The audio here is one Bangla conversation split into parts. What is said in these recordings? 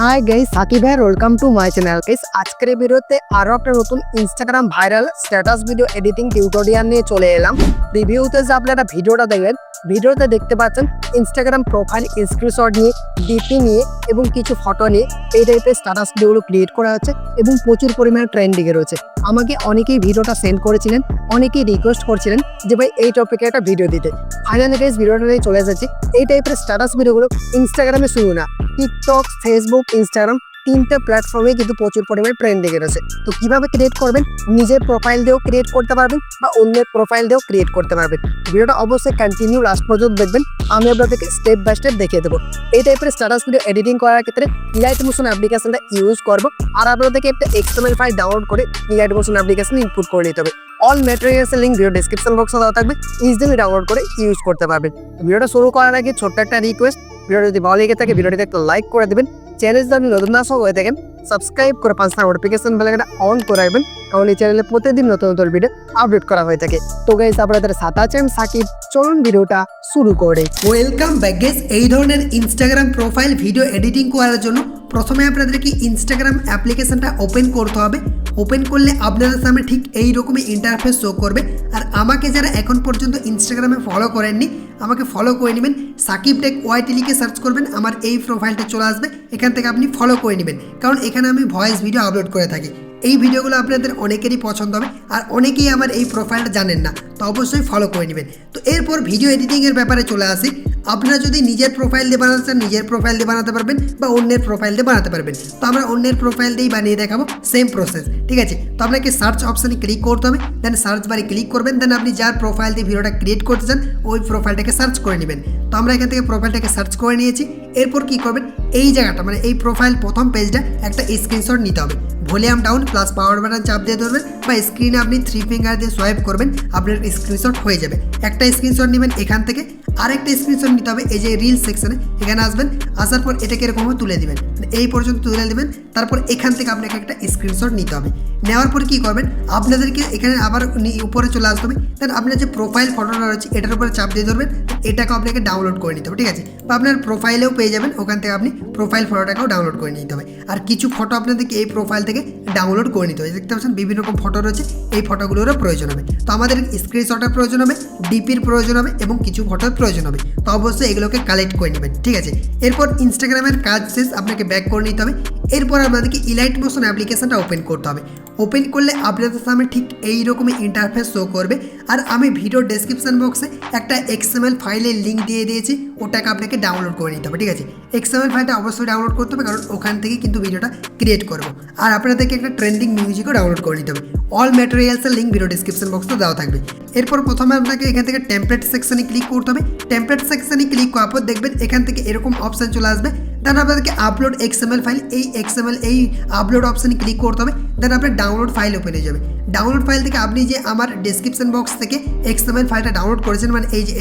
হাই গাইস, সাকিব ভাই, welcome to my channel. Guys, আজকের ভিডিওতে আরো একটা নতুন Instagram viral status video editing tutorial নিয়ে চলে এলাম। রিভিউতে যে আপনারা ভিডিওটা দেখবেন, ভিডিওতে দেখতে পাচ্ছেন ইনস্টাগ্রাম প্রোফাইল স্ক্রিনশট নিয়ে, ডিপি নিয়ে এবং কিছু ফটো নিয়ে এই টাইপের স্ট্যাটাস ভিডিওগুলো ক্রিয়েট করা হচ্ছে এবং প্রচুর পরিমাণে ট্রেন্ডিংয়ে রয়েছে। আমাকে অনেকেই ভিডিওটা সেন্ড করেছিলেন, অনেকেই রিকোয়েস্ট করছিলেন যে ভাই এই টপিকে একটা ভিডিও দিতে। ফাইনালি গাইস ভিডিওটা নিয়ে চলে এসেছি। এই টাইপের স্ট্যাটাস ভিডিওগুলো ইনস্টাগ্রামে শুরু না, টিকটক, ফেসবুক, ইনস্টাগ্রাম তিনটা প্ল্যাটফর্মে কিন্তু প্রচুর পরিমাণে ট্রেন্ডিংয়ে রয়েছে। তো কিভাবে ক্রিয়েট করবেন, নিজের প্রোফাইল দিয়েও ক্রিয়েট করতে পারবেন বা অন্যের প্রোফাইল দিয়েও ক্রিয়েট করতে পারবেন। ভিডিওটা অবশ্যই কন্টিনিউ লাস্ট পর্যন্ত দেখবেন, আমি আপনাদেরকে স্টেপ বাই স্টেপ দেখিয়ে দেবো। এই টাইপের স্ট্যাটাস ভিডিও এডিটিং করার ক্ষেত্রে 𝐼𝐻𝐼𝐻 অ্যাপ্লিকেশনটা ইউজ করবো, আর আপনাদেরকে একটা XML ফাইল ডাউনলোড করে 𝐼𝐻𝐼𝐻 অ্যাপ্লিকেশন ইনপুট করে নিতে হবে। অল ম্যাটেরিয়ালসের লিঙ্ক ভিডিও ডেসক্রিপশন বক্সে দেওয়া থাকবে, ইজিলি ডাউনলোড করে ইউজ করতে পারবেন। ভিডিওটা শুরু করার আগে ছোট্ট একটা রিকোয়েস্ট, ভিডিওটা যদি ভালো লেগে থাকে ভিডিওটিতে একটা লাইক করে দেবেন। চ্যানেল যদি নতুন দর্শক হয়ে থাকেন, সাবস্ক্রাইব করে পাঁচটা নোটিফিকেশন বেলটা অন করে রাখবেন, কারণ এই চ্যানেলে প্রতিদিন নতুন নতুন ভিডিও আপডেট করা হয়ে থাকে। তো গাইস, আপনাদের সাথে আছে আমি সাকিব, চলুন ভিডিওটা শুরু করে। Welcome back guys. এই ধরনের ইনস্টাগ্রাম প্রোফাইল ভিডিও এডিটিং করার জন্য প্রথমে আপনাদেরকে ইনস্টাগ্রাম অ্যাপ্লিকেশনটা ওপেন করতে হবে। ওপেন করলে আপনাদের সামনে ঠিক এই রকমই ইন্টারফেস শো করবে। আর আমাকে যারা এখন পর্যন্ত ইনস্টাগ্রামে ফলো করেননি, আমাকে ফলো করে নেবেন। সাকিব টেক ওয়াইটি লিখে সার্চ করবেন, আমার এই প্রোফাইলটা চলে আসবে। এখান থেকে আপনি ফলো করে নেবেন, কারণ এখানে আমি ভয়েস ভিডিও আপলোড করে থাকি। এই ভিডিওগুলো আপনাদের অনেকেরই পছন্দ হবে, আর অনেকেই আমার এই প্রোফাইলটা জানেন না, তো অবশ্যই ফলো করে নেবেন। তো এরপর ভিডিও এডিটিংয়ের ব্যাপারে চলে আসি। আপনারা যদি নিজের প্রোফাইল দিয়ে বানাতে চান, নিজের প্রোফাইল দিয়ে বানাতে পারবেন বা অন্যের প্রোফাইল দিয়ে বানাতে পারবেন। তো আমরা অন্যের প্রোফাইল দিয়েই বানিয়ে দেখাবো, সেম প্রসেস, ঠিক আছে। তো আপনাকে সার্চ অপশানে ক্লিক করতে হবে, দেন সার্চ বারে ক্লিক করবেন, দেন আপনি যার প্রোফাইল দিয়ে ভিডিওটা ক্রিয়েট করতে চান ওই প্রোফাইলটাকে সার্চ করে নেবেন। তো আমরা এখান থেকে প্রোফাইলটাকে সার্চ করে নিয়েছি। এরপর কী করবেন, এই জায়গাটা মানে এই প্রোফাইল প্রথম পেজটা একটা স্ক্রিনশট নিতে হবে। Volume down plus power button চাপ দিয়ে ধরবেন বা স্ক্রিনে আপনি 3 ফিঙ্গার দিয়ে সোয়াইপ করবেন, আপনার স্ক্রিনশট হয়ে যাবে। একটা স্ক্রিনশট নেবেন এখান থেকে, আরেকটা স্ক্রিনশট নিতে হবে এই যে রিল সেকশনে, এখানে আসবেন। আসার পর এটাকে এরকমভাবে তুলে দিবেন, এই পর্যন্ত তুলে দেবেন। তারপর এখান থেকে আপনাকে একটা স্ক্রিনশট নিতে হবে। নেওয়ার পর কী করবেন, আপনাদেরকে এখানে আবার উপরে চলে আসতে হবে। দেন আপনার যে প্রোফাইল ফটোটা রয়েছে এটার উপরে চাপ দিয়ে ধরবেন, এটাকে আপনাকে ডাউনলোড করে নিতে হবে, ঠিক আছে। বা আপনার প্রোফাইলেও পেয়ে যাবেন, ওখান থেকে আপনি প্রোফাইল ফটোটাকেও ডাউনলোড করে নিতে হবে। আর কিছু ফটো আপনাদেরকে এই প্রোফাইল থেকে ডাউনলোড করে নিতে হবে। দেখতে পাচ্ছেন বিভিন্ন রকম ফটো রয়েছে, এই ফটোগুলোরও প্রয়োজন হবে। তো আমাদের স্ক্রিনশটের প্রয়োজন হবে, ডিপির প্রয়োজন হবে এবং কিছু ফটোর প্রয়োজন হবে। তো অবশ্যই এগুলোকে কালেক্ট করে নেবেন, ঠিক আছে। এরপর ইনস্টাগ্রামের কাজ শেষ, আপনাকে ব্যাক করে নিতে হবে। এরপর আপনাদেরকে 𝐼𝐻𝐼𝐻 অ্যাপ্লিকেশনটা ওপেন করতে হবে। ওপেন করলে আপনাদের সামনে ঠিক এই রকমই ইন্টারফেস শো করবে। আর আমি ভিডিও ডেসক্রিপশন বক্সে একটা XML ফাইলের লিঙ্ক দিয়ে দিয়েছি, ওটাকে আপনাকে ডাউনলোড করে নিতে হবে, ঠিক আছে। XML ফাইলটা অবশ্যই ডাউনলোড করতে হবে, কারণ ওখান থেকে কিন্তু ভিডিওটা ক্রিয়েট করবো। আর আপনাদেরকে একটা ট্রেন্ডিং মিউজিকও ডাউনলোড করে নিতে হবে। অল ম্যাটেরিয়ালসের লিঙ্ক ভিডিও ডেসক্রিপশন বক্সে দেওয়া থাকবে। এরপর প্রথমে আপনাকে এখান থেকে টেমপ্লেট সেকশনে ক্লিক করতে হবে। টেমপ্লেট সেকশনে ক্লিক করার পর দেখবেন এখান থেকে এরকম অপশান চলে আসবে। দেন আপনাদেরকে আপলোড XML ফাইল, এই XML এই আপলোড অপশানে ক্লিক করতে হবে। দেন আপনার ডাউনলোড ফাইল ওপেন হয়ে যাবে। ডাউনলোড ফাইল থেকে আপনি যে আমার ডেসক্রিপশন বক্স থেকে XML ফাইলটা ডাউনলোড করেছেন, মানে এই যে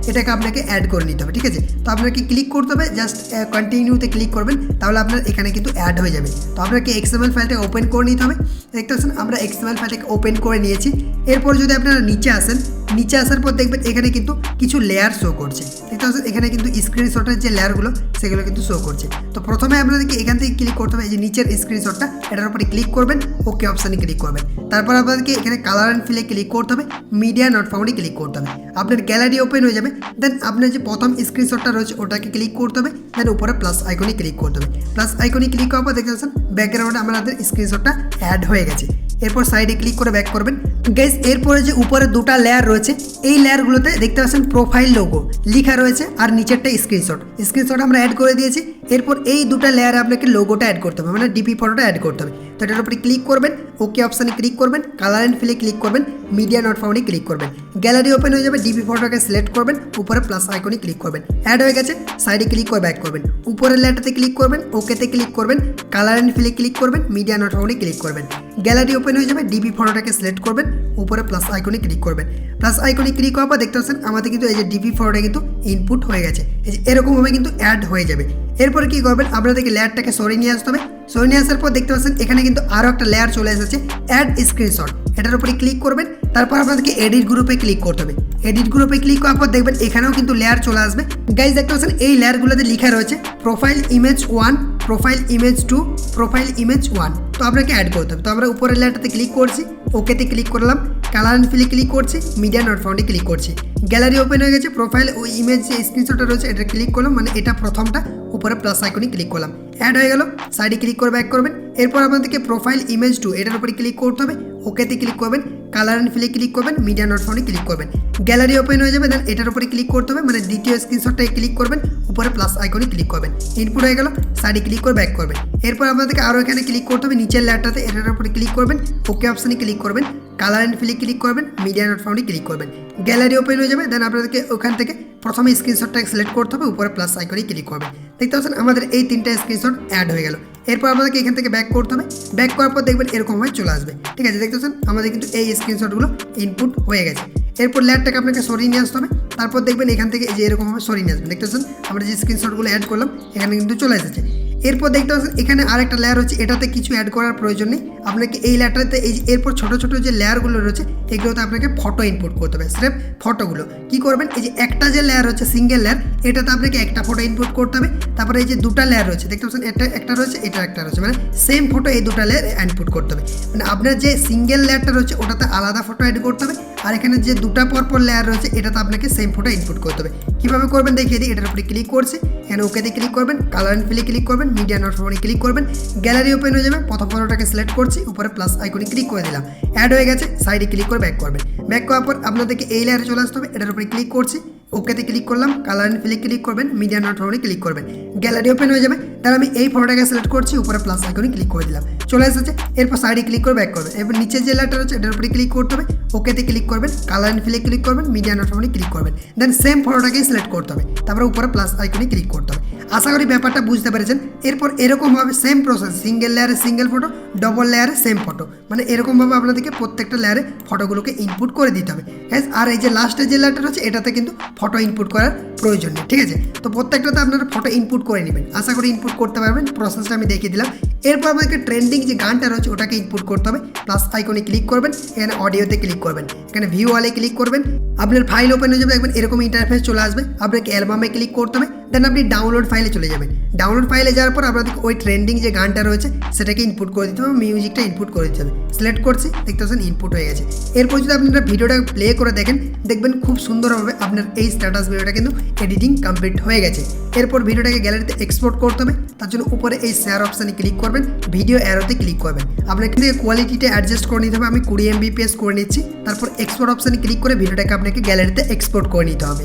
এটাকে আপনাকে অ্যাড করে নিতে হবে, ঠিক আছে। তো আপনাকে ক্লিক করতে হবে, জাস্ট কন্টিনিউতে ক্লিক করবেন, তাহলে আপনার এখানে কিন্তু অ্যাড হয়ে যাবে। তো আপনাকে XML ফাইলটা ওপেন করে নিতে হবে। দেখতে পাচ্ছেন আমরা XML ফাইলটাকে ওপেন করে নিয়েছি। এরপর যদি আপনারা নিচে আসেন, নিচে আসার পর দেখবেন এখানে কিন্তু কিছু লেয়ার শো করছে। দেখতে পাচ্ছেন এখানে কিন্তু স্ক্রিনশটের যে লেয়ারগুলো সেগুলো কিন্তু শো করছে। তো প্রথমে আপনাদেরকে এখান থেকে ক্লিক করতে হবে, এই যে নিচের স্ক্রিনশটটা, এটার উপরে ক্লিক করবেন, ওকে অপশানে ক্লিক করবেন। তারপর আপনাদেরকে এখানে কালার অ্যান্ড ফিলে ক্লিক করতে হবে, মিডিয়া নট ফাউন্ডে ক্লিক করতে হবে। আপনার গ্যালারি ওপেন হয়ে যাবে। দেন আপনার যে প্রথম স্ক্রিনশটটা রয়েছে ওটাকে ক্লিক করতে হবে। দেন উপরে প্লাস আইকনে ক্লিক করতে হবে। প্লাস আইকনে ক্লিক করার পর দেখতে পাচ্ছেন ব্যাকগ্রাউন্ডে আমাদের স্ক্রিনশটটা অ্যাড হয়ে গেছে। এরপর সাইডে ক্লিক করে ব্যাক করবেন। গাইস, এরপরে যে উপরে দুটা লেয়ার রয়েছে, এই লেয়ারগুলোতে দেখতে পাচ্ছেন প্রোফাইল লোগো লেখা রয়েছে আর নিচেরটা স্ক্রিনশট আমরা অ্যাড করে দিয়েছি। এরপর এই দুটা লেয়ারে আপনাকে লোগোটা অ্যাড করতে হবে, মানে ডিপি ফটোটা অ্যাড করতে হবে। তো এটার উপরে ক্লিক করবেন, ওকে অপশানে ক্লিক করবেন, কালার অ্যান্ড ফিলে ক্লিক করবেন, মিডিয়া নট ফাউন্ডে ক্লিক করবেন। গ্যালারি ওপেন হয়ে যাবে, ডিপি ফটোটাকে সিলেক্ট করবেন, উপরে প্লাস আইকনে ক্লিক করবেন, অ্যাড হয়ে গেছে। সাইডে ক্লিক করে ব্যাক করবেন, উপরের লেয়ারটাতে ক্লিক করবেন, ওকেতে ক্লিক করবেন, কালার অ্যান্ড ফিলে ক্লিক করবেন, মিডিয়া নট ফাউন্ডে ক্লিক করবেন। গ্যালারি ওপেন হয়ে যাবে, ডিপি ফটোটাকে সিলেক্ট করবেন, উপরে প্লাস আইকনে ক্লিক করবেন। প্লাস আইকনে ক্লিক করার পর দেখতে পাচ্ছেন আমাদের কিন্তু এই যে ডিপি ফটোটা কিন্তু ইনপুট হয়ে গেছে, এই যে এরকমভাবে কিন্তু অ্যাড হয়ে যাবে। এরপরে কী করবেন, আপনাদেরকে লেয়ারটাকে সরিয়ে নিয়ে আসতে হবে। সরিয়ে নিয়ে আসার পর দেখতে পাচ্ছেন এখানে কিন্তু আরও একটা লেয়ার চলে এসেছে, অ্যাড স্ক্রিনশট। এটার উপরে ক্লিক করবেন। তারপর আপনাদেরকে এডিট গ্রুপে ক্লিক করতে হবে। এডিট গ্রুপে ক্লিক করার পর দেখবেন এখানেও কিন্তু লেয়ার চলে আসবে। গাইজ দেখতে পাচ্ছেন এই লেয়ারগুলোতে লেখা রয়েছে profile image 1, profile image 2, profile image 1। তো আপনাকে অ্যাড করতে হবে। তো আমরা উপরের লেয়ারটাতে ক্লিক করছি, ওকেতে ক্লিক করলাম, কালার অ্যান্ড ফিলে ক্লিক করছি, মিডিয়া নট ফাউন্ডে ক্লিক করছি। গ্যালারি ওপেন হয়ে গেছে। প্রোফাইল ওই ইমেজ যে স্ক্রিনশটটা রয়েছে এটা ক্লিক করলাম, মানে এটা প্রথমটা, উপরে প্লাস আইকনে ক্লিক করলাম, অ্যাড হয়ে গেল। সাইডে ক্লিক করে ব্যাক করবেন। এরপর আপনাদেরকে প্রোফাইল ইমেজ 2 এটার উপরে ক্লিক করতে হবে, ওকেতে ক্লিক করবেন, কালার অ্যান্ড ফিলে ক্লিক করবেন, মিডিয়া নট ফাউন্ডে ক্লিক করবেন। গ্যালারি ওপেন হয়ে যাবে। দেন এটার উপরে ক্লিক করতে হবে, মানে দ্বিতীয় স্ক্রিনশটটায় ক্লিক করবেন, উপরে প্লাস আইকনে ক্লিক করবেন, ইনপুট হয়ে গেল। সাইডে ক্লিক করে ব্যাক করবেন। এরপর আপনাদেরকে আরও এখানে ক্লিক করতে হবে, নিচের লেয়ারটাতে এটার উপরে ক্লিক করবেন, ওকে অপশানে ক্লিক করবেন, কালার অ্যান্ড ফিলে ক্লিক করবেন, মিডিয়া নট ফাউন্ডে ক্লিক করবেন। গ্যালারি ওপেন হয়ে যাবে। দেন আপনাদেরকে ওখান থেকে প্রথমে স্ক্রিনশটটাকে সিলেক্ট করতে হবে, উপরে প্লাস আইকনে ক্লিক করবেন। দেখতে পাচ্ছেন আমাদের এই 3টা স্ক্রিনশট অ্যাড হয়ে গেল। এরপর আপনাদেরকে এখান থেকে ব্যাক করতে হবে। ব্যাক করার পর দেখবেন এরকমভাবে চলে আসবে। ঠিক আছে, দেখতে পাচ্ছেন আমাদের কিন্তু এই স্ক্রিনশটগুলো ইনপুট হয়ে গেছে। এরপর লেয়ারটাকে আপনাকে সরিয়ে নিয়ে আসতে হবে। তারপর দেখবেন এখান থেকে এই যে এরকমভাবে সরিয়ে নিয়ে আসবেন। দেখতে পাচ্ছেন আমরা যে স্ক্রিনশটগুলো অ্যাড করলাম এখানে কিন্তু চলে এসেছে। এরপর দেখতে পাচ্ছেন এখানে আরেকটা লেয়ার হচ্ছে, এটাতে কিছু অ্যাড করার প্রয়োজন নেই। আপনাকে এই লেয়ারটাতে এই এরপর ছোটো ছোটো যে লেয়ারগুলো রয়েছে এগুলোতে আপনাকে ফটো ইনপুট করতে হবে। স্রেফ ফটোগুলো কী করবেন, এই যে একটা যে লেয়ার হচ্ছে সিঙ্গেল লেয়ার, এটাতে আপনাকে একটা ফটো ইনপুট করতে হবে। তারপরে এই যে দুটা লেয়ার রয়েছে দেখতে পাচ্ছেন, এটা একটা রয়েছে, এটা একটা রয়েছে, মানে সেম ফটো এই দুটা লেয়ার ইনপুট করতে হবে। মানে আপনার যে সিঙ্গেল লেয়ারটা রয়েছে ওটাতে আলাদা ফটো অ্যাড করতে হবে, আর এখানে যে দুটা পরপর লেয়ার রয়েছে এটাতে আপনাকে সেম ফটো ইনপুট করতে হবে। কীভাবে করবেন দেখিয়ে দিই। এটার উপরে ক্লিক করছি, এখানে ওকেতে ক্লিক করবেন, কালার অ্যান্ড ফিলে ক্লিক করবেন, মিডিয়া নট ফাউন্ডে ক্লিক করবেন, গ্যালারি ওপেন হয়ে যাবে। প্রথম ফটোটাকে সিলেক্ট করছি, উপরে প্লাস আইকনে ক্লিক করে দিলাম, অ্যাড হয়ে গেছে। সাইডে ক্লিক করে ব্যাক করবেন। ব্যাক করার পর আপনাদেরকে এই লেয়ারে চলে আসতে হবে। এটার উপরে ক্লিক করছি, ওকেতে ক্লিক করলাম, কালার অ্যান্ড ফিলে ক্লিক করবেন, মিডিয়া নট ফাউন্ডে ক্লিক করবেন, গ্যালারি ওপেন হয়ে যাবে। তাহলে আমি এই ফটোটাকে সিলেক্ট করছি, উপরে প্লাস আইকনে ক্লিক করে দিলাম, চলে এসেছে। এরপর সাইডে ক্লিক করে ব্যাক করবেন। এরপর নিচে যে লেয়ারটা রয়েছে এটার উপরে ক্লিক করতে হবে, ওকেতে ক্লিক করবেন, কালার অ্যান্ড ফিলে ক্লিক করবেন, মিডিয়া নট ফাউন্ডে ক্লিক করবেন। দেন সেম ফটোটাকেই সিলেক্ট করতে হবে, তারপরে উপরে প্লাস আইকনে ক্লিক করতে হবে। আশা করি ব্যাপারটা বুঝতে পেরেছেন। এরপর এরকমভাবে সেম প্রসেস, সিঙ্গেল লেয়ারে সিঙ্গেল ফটো, ডবল লেয়ারে সেম ফটো, মানে এরকমভাবে আপনাদেরকে প্রত্যেকটা লেয়ারে ফটোগুলোকে ইনপুট করে দিতে হবে। আর এই যে লাস্টের যে লেয়ারটা রয়েছে এটাতে কিন্তু ফটো ইনপুট করার প্রয়োজন নেই। ঠিক আছে, তো প্রত্যেকটাতে আপনারা ফটো ইনপুট করে নেবেন, আশা করি ইনপুট করতে পারবেন। প্রসেসটা আমি দেখিয়ে দিলাম। এরপর আমাদেরকে ট্রেন্ডিং যে গানটা রয়েছে ওটাকে ইনপুট করতে হবে। প্লাস আইকনে ক্লিক করবেন, এখানে অডিওতে ক্লিক করবেন, এখানে ভিউ ওয়ালে ক্লিক করবেন, আপনার ফাইল ওপেন হয়ে যাবে। দেখবেন এরকম ইন্টারফেস চলে আসবে। আপনাকে অ্যালবামে ক্লিক করতে হবে, দেন আপনি ডাউনলোড ফাইলে চলে যাবেন। ডাউনলোড ফাইলে যাওয়ার পর আপনাদেরকে ওই ট্রেন্ডিং যে গানটা রয়েছে সেটাকে ইনপুট করে দিতে হবে, মিউজিকটা ইনপুট করে দিতে হবে। সিলেক্ট করছি, দেখতে পাচ্ছেন ইনপুট হয়ে গেছে। এরপর যদি আপনারা ভিডিওটা প্লে করে দেখেন, দেখবেন খুব সুন্দরভাবে আপনার এই স্ট্যাটাস ভিডিওটা কিন্তু এডিটিং কমপ্লিট হয়ে গেছে। এরপর ভিডিওটাকে গ্যালারিতে এক্সপোর্ট করতে হবে। তার জন্য উপরে এই শেয়ার অপশানে ক্লিক করবেন, ভিডিও অ্যারোতে ক্লিক করবেন। আপনাকে কিন্তু কোয়ালিটিটা অ্যাডজাস্ট করে নিতে হবে। আমি 20 MBPS করে নিচ্ছি। তারপর এক্সপোর্ট অপশানে ক্লিক করে ভিডিওটাকে আপনাকে গ্যালারিতে এক্সপোর্ট করে নিতে হবে।